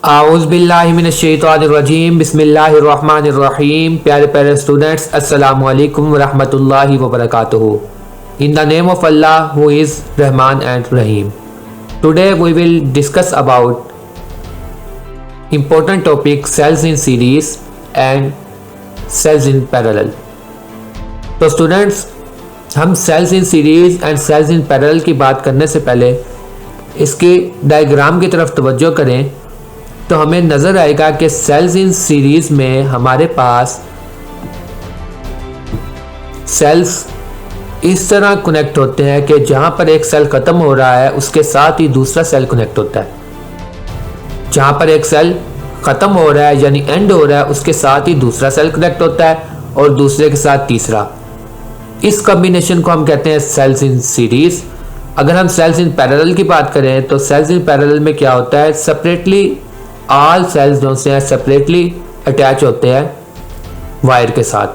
आऊज़बिल्लाहिमिनश्शैतानिर्रजीम बिस्मिल्लाहिर्रहमानिर्रहीम। प्यारे प्यारे स्टूडेंट्स, अस्सलामु अलैकुम वरहमतुल्लाहि वबरकातुहू। In the name of Allah who is Rahman and Rahim. Today we will discuss about important topic cells in series and cells in parallel. तो स्टूडेंट्स, हम cells in series and cells in parallel की बात करने से पहले इसकी डायग्राम की तरफ तवज्जो करें तो हमें नज़र आएगा कि सेल्स इन सीरीज़ में हमारे पास सेल्स इस तरह कनेक्ट होते हैं कि जहाँ पर एक सेल ख़त्म हो रहा है उसके साथ ही दूसरा सेल कनेक्ट होता है। जहाँ पर एक सेल ख़त्म हो रहा है यानी एंड हो रहा है उसके साथ ही दूसरा सेल कनेक्ट होता है और दूसरे के साथ तीसरा। इस कॉम्बिनेशन को हम कहते हैं सेल्स इन सीरीज़। अगर हम सेल्स इन पैरेलल की बात करें तो सेल्स इन पैरेलल में क्या होता है, सेपरेटली ऑल सेल्स जो से हैं सेपरेटली अटैच होते हैं वायर के साथ।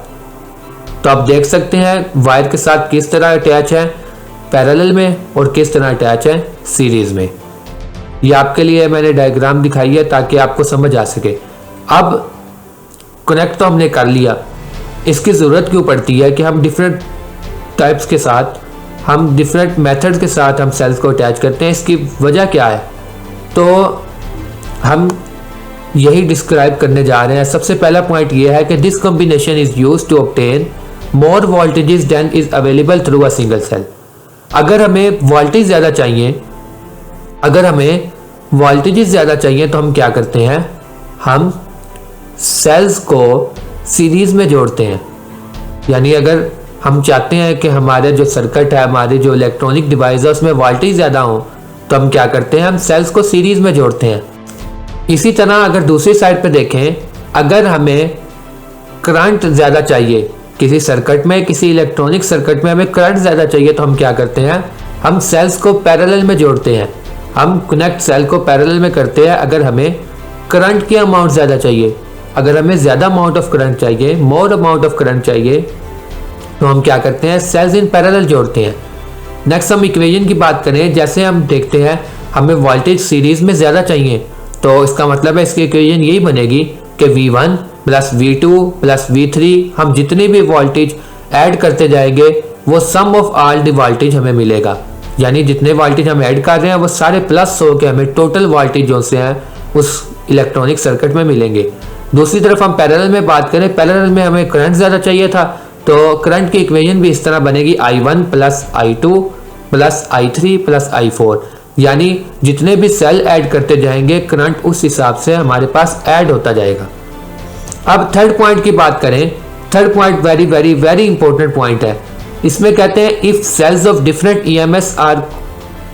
तो आप देख सकते हैं वायर के साथ किस तरह अटैच है पैरेलल में और किस तरह अटैच है सीरीज में। ये आपके लिए मैंने डायग्राम दिखाई है ताकि आपको समझ आ सके। अब कनेक्ट तो हमने कर लिया, इसकी ज़रूरत क्यों पड़ती है कि हम डिफरेंट टाइप्स के साथ, हम डिफरेंट मेथड के साथ हम सेल्स को अटैच करते हैं। इसकी वजह क्या है, तो हम यही डिस्क्राइब करने जा रहे हैं। सबसे पहला पॉइंट ये है कि this combination is used to obtain more voltages than is available through a single cell. अगर हमें वोल्टेज ज़्यादा चाहिए तो हम क्या करते हैं, हम सेल्स को सीरीज में जोड़ते हैं। यानी अगर हम चाहते हैं कि हमारे जो सर्किट है, हमारे जो इलेक्ट्रॉनिक डिवाइस है उसमें वोल्टेज ज़्यादा हो तो हम क्या करते हैं, हम सेल्स को सीरीज में जोड़ते हैं। इसी तरह अगर दूसरी साइड पे देखें, अगर हमें करंट ज़्यादा चाहिए किसी सर्किट में, किसी इलेक्ट्रॉनिक सर्किट में हमें करंट ज़्यादा चाहिए तो हम क्या करते हैं, हम सेल्स को पैरेलल में जोड़ते हैं। हम कनेक्ट सेल को पैरेलल में करते हैं। अगर हमें करंट की अमाउंट ज़्यादा चाहिए, अगर हमें ज़्यादा अमाउंट ऑफ करंट चाहिए, मोर अमाउंट ऑफ करंट चाहिए तो हम क्या करते हैं, सेल्स इन पैरेलल जोड़ते हैं। नेक्स्ट हम इक्वेशन की बात करें, जैसे हम देखते हैं हमें वोल्टेज सीरीज़ में ज़्यादा चाहिए तो इसका मतलब है इसकी इक्वेशन यही बनेगी कि V1 plus V2 plus V3, हम जितनी भी वोल्टेज ऐड करते जाएंगे वो सम ऑफ ऑल द वोल्टेज हमें मिलेगा। यानी जितने वोल्टेज हम ऐड कर रहे हैं वो सारे प्लस हो के हमें टोटल वोल्टेज जो से हैं उस इलेक्ट्रॉनिक सर्किट में मिलेंगे। दूसरी तरफ हम पैरेलल में बात करें, पैरेलल में हमें करंट ज़्यादा चाहिए था तो करंट की इक्वेशन भी इस तरह बनेगी I1 plus I2 plus I3 plus I4। यानी जितने भी सेल ऐड करते जाएंगे करंट उस हिसाब से हमारे पास ऐड होता जाएगा। अब थर्ड पॉइंट की बात करें, third point very very very important point है। इसमें कहते हैं if cells of different EMS are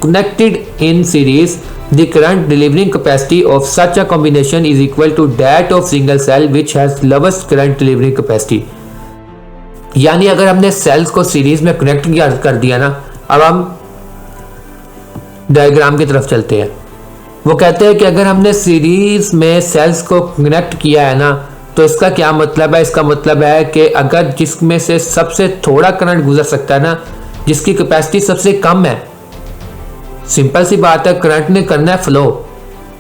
connected in series the current delivering capacity of such a combination is equal to that of single cell which has lowest current delivering capacity. यानी अगर हमने sales को series में connect कर दिया ना, अब हम डायग्राम की तरफ चलते हैं। वो कहते हैं कि अगर हमने सीरीज में सेल्स को कनेक्ट किया है ना तो इसका क्या मतलब है, इसका मतलब है कि अगर जिसमें से सबसे थोड़ा करंट गुजर सकता है ना, जिसकी कैपेसिटी सबसे कम है, सिंपल सी बात है, करंट ने करना है फ्लो।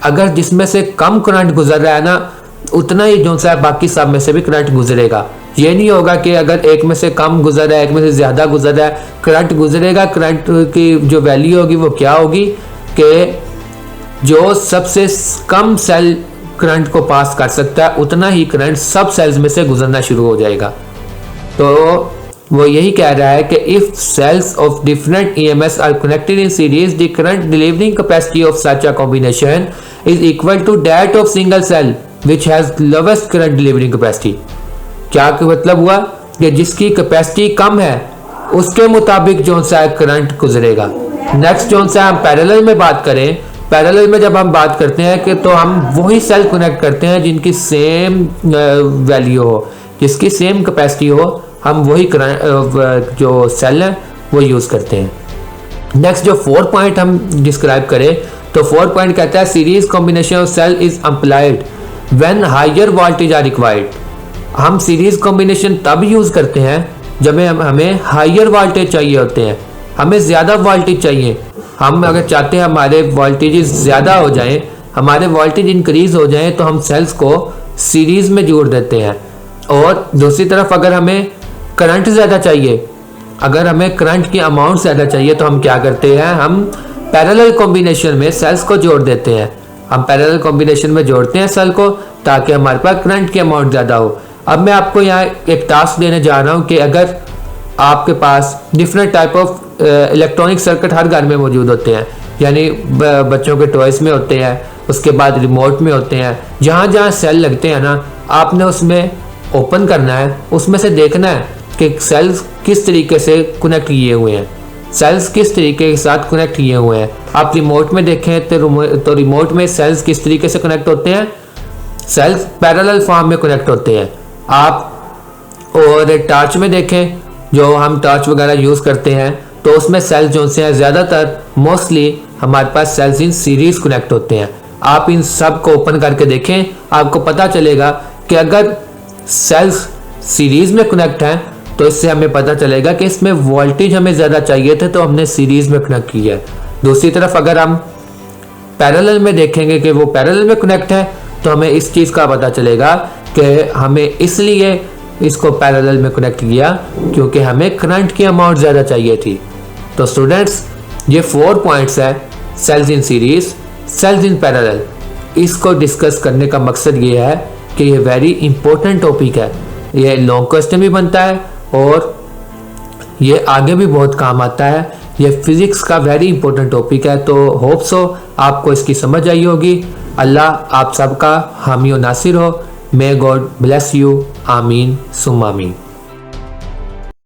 अगर जिसमें से कम करंट गुजर रहा है ना उतना ही जो सा बाकी सब में से भी करंट गुजरेगा। ये नहीं होगा कि अगर एक में से कम गुजर रहा है, एक में से ज़्यादा गुजर रहा है, करंट गुजरेगा। करंट की जो वैल्यू होगी वो क्या होगी कि जो सबसे कम सेल करंट को पास कर सकता है उतना ही करंट सब सेल्स में से गुजरना शुरू हो जाएगा। तो वो यही कह रहा है कि if cells of different EMS are connected in series the current delivering capacity of such a combination is equal to that of single cell which has lowest current delivering capacity. क्या मतलब हुआ कि जिसकी कैपेसिटी कम है उसके मुताबिक जो सा करंट गुजरेगा। नेक्स्ट जो सा हम पैरेलल में बात करें, पैरेलल में जब हम बात करते हैं कि तो हम वही सेल कनेक्ट करते हैं जिनकी सेम वैल्यू हो, जिसकी सेम कैपेसिटी हो, हम वही जो सेल है वो यूज़ करते हैं। नेक्स्ट जो फोर्थ पॉइंट हम डिस्क्राइब करें तो फोर्थ पॉइंट कहता है series combination of cell is applied when higher voltage are required. हम सीरीज कॉम्बिनेशन तब यूज़ करते हैं जब हमें हायर वोल्टेज चाहिए होते हैं, हमें ज़्यादा वोल्टेज चाहिए। हम अगर चाहते हैं हमारे वोल्टेज ज़्यादा हो जाएं हमारे वोल्टेज इंक्रीज हो जाए तो हम सेल्स को सीरीज में जोड़ देते हैं। और दूसरी तरफ अगर हमें करंट ज़्यादा चाहिए, अगर हमें करंट की अमाउंट ज़्यादा चाहिए तो हम क्या करते हैं, हम पैरेलल कॉम्बिनेशन में सेल्स को जोड़ देते हैं। हम पैरेलल कॉम्बिनेशन में जोड़ते हैं सेल को ताकि हमारे पास करंट की अमाउंट ज़्यादा हो। अब मैं आपको यहाँ एक टास्क देने जा रहा हूँ कि अगर आपके पास different type of electronic circuit हर घर में मौजूद होते हैं, यानी बच्चों के टॉयस में होते हैं, उसके बाद रिमोट में होते हैं, जहाँ जहाँ सेल लगते हैं ना, आपने उसमें ओपन करना है, उसमें से देखना है कि सेल्स किस तरीके से कनेक्ट किए हुए हैं, सेल्स किस तरीके के साथ कनेक्ट किए हुए हैं। आप रिमोट में देखें तो रिमोट में सेल्स किस तरीके से कनेक्ट होते हैं, सेल्स पैरेलल फॉर्म में कनेक्ट होते हैं। आप और टॉर्च में देखें, जो हम टॉर्च वगैरह यूज़ करते हैं तो उसमें सेल्स जो से हैं ज़्यादातर मोस्टली हमारे पास सेल्स इन सीरीज कनेक्ट होते हैं। आप इन सब को ओपन करके देखें, आपको पता चलेगा कि अगर सेल्स सीरीज में कनेक्ट हैं तो इससे हमें पता चलेगा कि इसमें वोल्टेज हमें ज़्यादा चाहिए थे तो हमने सीरीज में कनेक्ट किया है। दूसरी तरफ अगर हम पैरेलल में देखेंगे कि वो पैरेलल में कनेक्ट है तो हमें इस चीज़ का पता चलेगा कि हमें इसलिए इसको पैरेलल में कनेक्ट किया क्योंकि हमें करंट की अमाउंट ज़्यादा चाहिए थी। तो स्टूडेंट्स, ये 4 पॉइंट्स है, cells in series, cells in parallel. इसको डिस्कस करने का मकसद ये है कि ये वेरी इंपॉर्टेंट टॉपिक है, ये लॉन्ग क्वेश्चन भी बनता है और ये आगे भी बहुत काम आता है। ये फिजिक्स का वेरी इंपॉर्टेंट टॉपिक है। तो होप सो आपको इसकी समझ आई होगी। अल्लाह आप सबका हामी और नासिर हो। May God bless you. आमीन सुम्मा आमीन।